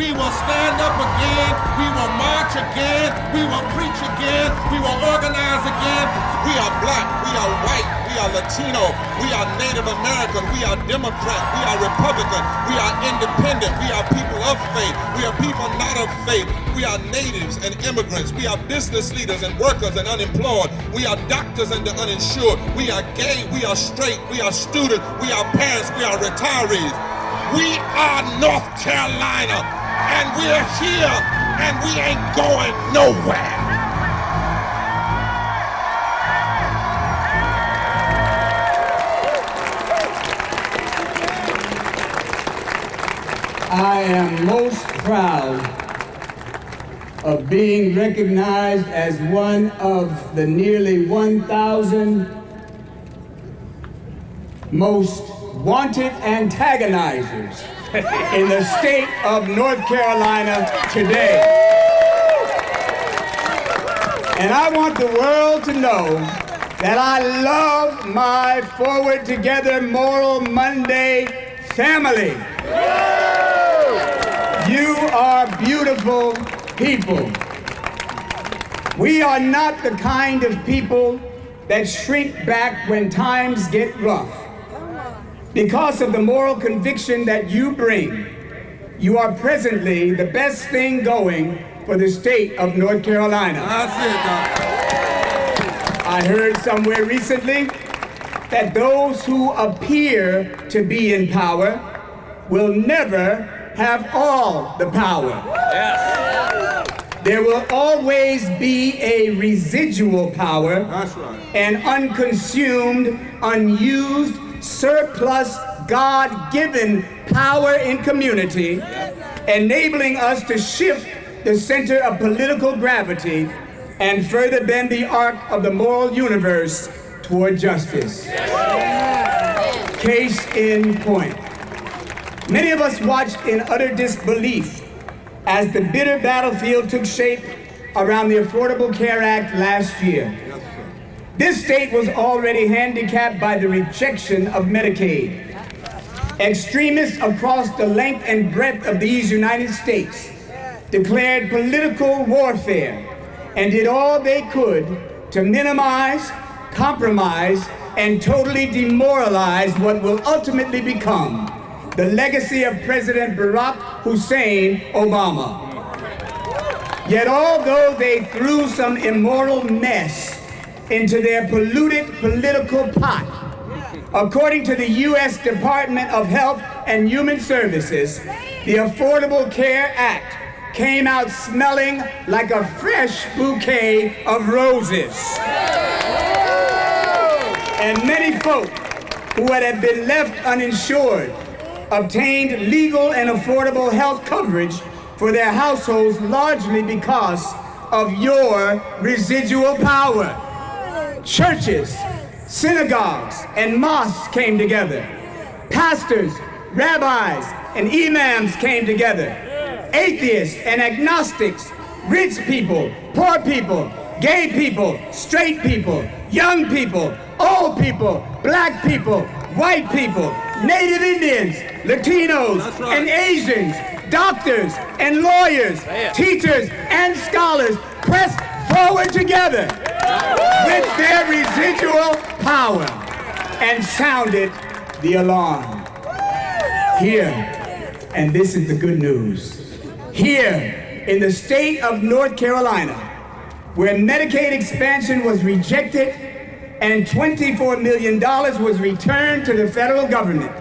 We will stand up again. We will march again. We will preach again. We will organize again. We are black. We are white. We are Latino. We are Native American. We are Democrat. We are Republican. We are independent. We are people of faith. We are people not of faith. We are natives and immigrants. We are business leaders and workers and unemployed. We are doctors and the uninsured. We are gay. We are straight. We are students. We are parents. We are retirees. We are North Carolina, and we're here, and we ain't going nowhere. I am most proud of being recognized as one of the nearly 1,000 most wanted antagonizers in the state of North Carolina today. And I want the world to know that I love my Forward Together Moral Monday family. You are beautiful people. We are not the kind of people that shrink back when times get rough. Because of the moral conviction that you bring, you are presently the best thing going for the state of North Carolina. That's it, Doctor. I heard somewhere recently that those who appear to be in power will never have all the power. Yes. There will always be a residual power. That's right. An unconsumed, unused, surplus, God-given power in community, enabling us to shift the center of political gravity and further bend the arc of the moral universe toward justice. Case in point. Many of us watched in utter disbelief as the bitter battlefield took shape around the Affordable Care Act last year. This state was already handicapped by the rejection of Medicaid. Extremists across the length and breadth of these United States declared political warfare and did all they could to minimize, compromise, and totally demoralize what will ultimately become the legacy of President Barack Hussein Obama. Yet although they threw some immoral mess into their polluted political pot, according to the U.S. Department of Health and Human Services, the Affordable Care Act came out smelling like a fresh bouquet of roses. And many folk who would have been left uninsured obtained legal and affordable health coverage for their households largely because of your residual power. Churches, synagogues, and mosques came together. Pastors, rabbis, and imams came together. Atheists and agnostics, rich people, poor people, gay people, straight people, young people, old people, black people, white people, Native Indians, Latinos, right. and Asians, doctors and lawyers, teachers and scholars pressed forward together with their residual power and sounded the alarm. Here, and this is the good news, here in the state of North Carolina, where Medicaid expansion was rejected and $24 million was returned to the federal government,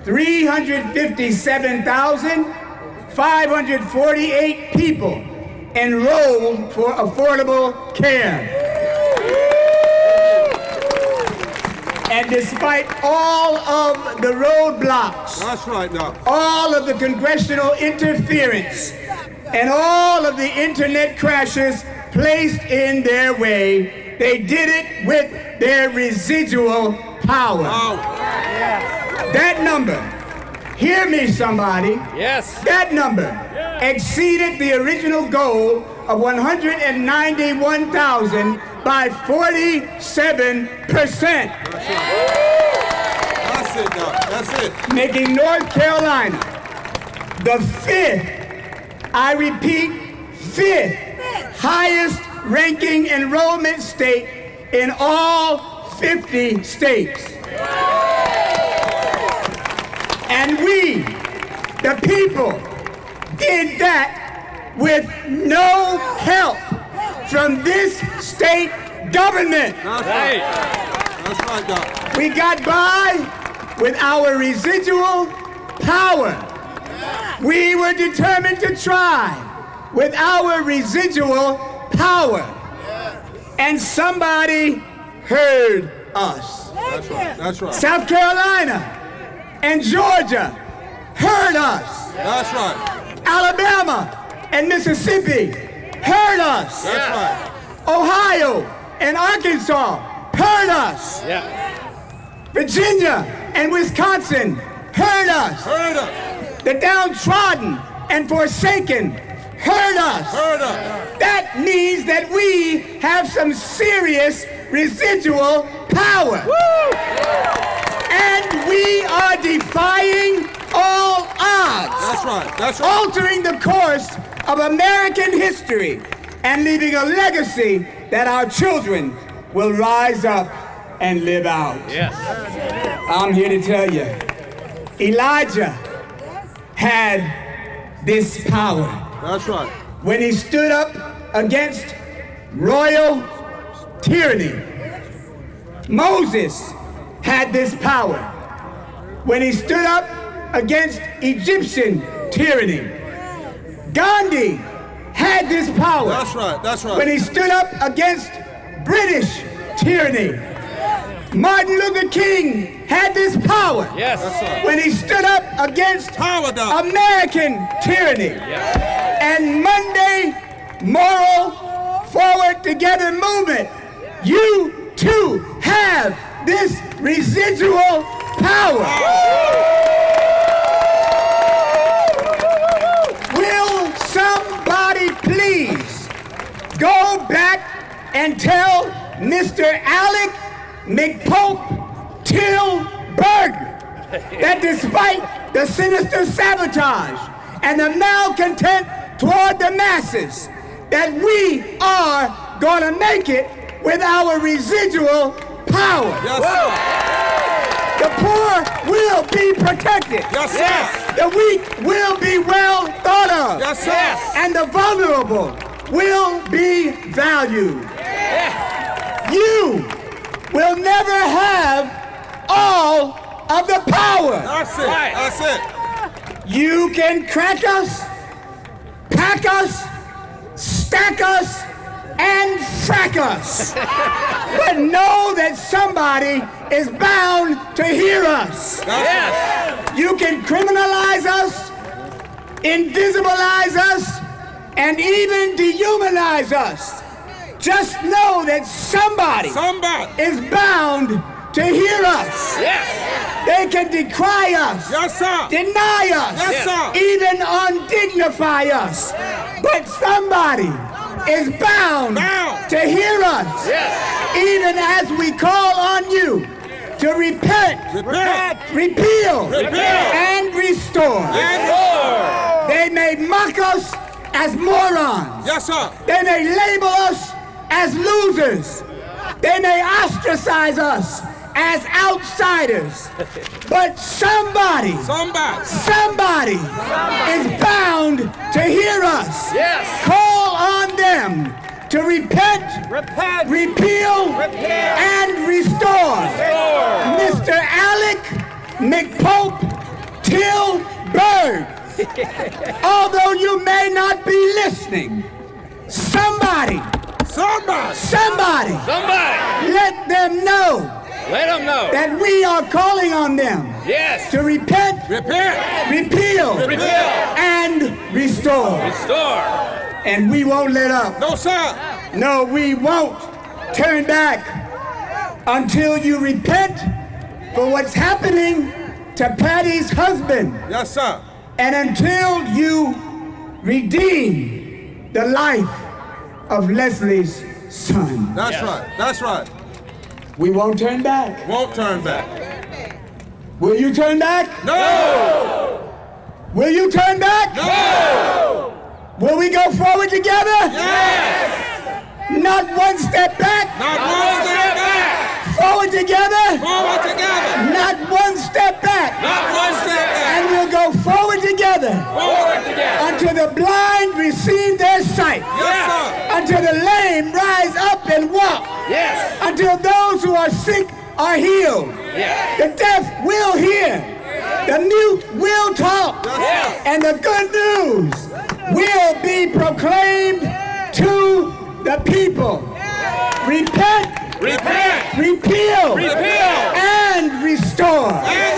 357,548 people enrolled for affordable care. And despite all of the roadblocks, That's right, Doc. all of the congressional interference, and all of the internet crashes placed in their way, they did it with their residual power. Oh. That number, hear me somebody, Yes. that number exceeded the original goal of 191,000 by 47%. That's it, Doc. That's it. Making North Carolina the 5th I repeat, 5th highest ranking enrollment state in all 50 states. And we, the people, did that with no help from this state government. That's right. That's right, Doc. We got by with our residual power. We were determined to try with our residual power. And somebody heard us. That's right. That's right. South Carolina and Georgia heard us. That's right. Alabama and Mississippi heard us. That's right. Ohio and Arkansas heard us. Yeah. Virginia and Wisconsin heard us. Heard us. The downtrodden and forsaken heard us. Heard us. That means that we have some serious residual power. Woo! And we are defying all odds. That's right. That's right. Altering the course of American history and leaving a legacy that our children will rise up and live out. Yes. I'm here to tell you, Elijah had this power. That's right. When he stood up against royal tyranny. Moses had this power when he stood up against Egyptian tyranny. Gandhi had this power. That's right. That's right. When he stood up against British tyranny. Martin Luther King had this power. Yes. That's right. When he stood up against Power, Doc. American tyranny. Yes. And Monday Moral Forward Together movement, you too have this residual power. Will somebody please go back and tell Mr. Alec McPope Tilburg that despite the sinister sabotage and the malcontent toward the masses, that we are going to make it with our residual power. Yes, sir. The poor will be protected. Yes, sir. The weak will be well thought of. Yes, sir. And the vulnerable will be valued. You will never have all of the power. That's it. That's it. You can crack us, pack us, stack us, and frack us. But know that somebody is bound to hear us. Yes. You can criminalize us, invisibilize us, and even dehumanize us. Just know that somebody is bound to hear us. Yes. They can decry us, Yes, sir. deny us, Yes, sir. even undignify us. But somebody is bound to hear us. Yes. Even as we call on you to repent, repeal, and restore. Yes, They may mock us as morons. Yes, sir. They may label us as losers. They may ostracize us as outsiders. But somebody is bound to hear us. Yes. Call on them to repent, repeal, and restore. Mr. Alec McPope Tilburg. Although you may not be listening, somebody let them know that we are calling on them to repent, repeal, and restore. And we won't let up. No, sir. No, we won't turn back until you repent for what's happening to Patty's husband. Yes, sir. And until you redeem the life of Leslie's son. That's right. That's right. We won't turn back. Won't turn back. Will you turn back? No. Will you turn back? No. Will we go forward together? Yes. Not one step back. Not one step back. Forward together. Forward together. Not one step back. Not one step back. And we'll go forward together. Forward together. Until the blind receive their sight. Yes, sir. Until the lame rise up and walk. Yes. Until those who are sick are healed. Yes. The deaf will hear. The mute will talk. Yes. And the good news will be proclaimed to the people. Repent. Repent. Repeal. Repeal. And restore. And